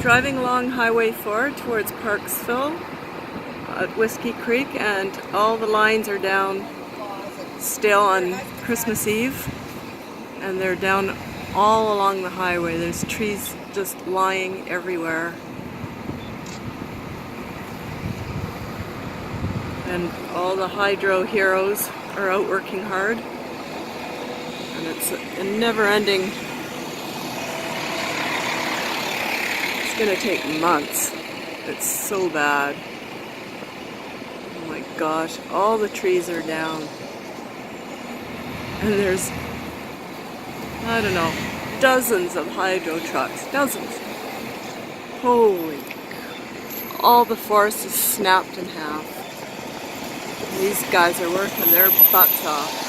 Driving along Highway 4 towards Parksville at Whiskey Creek, and all the lines are down still on Christmas Eve, and they're down all along the highway. There's trees just lying everywhere, and all the hydro heroes are out working hard, and it's a never-ending. It's gonna take months. It's so bad. Oh my gosh, all the trees are down. And there's, I don't know, dozens of hydro trucks. Dozens. Holy. All the forest is snapped in half. These guys are working their butts off.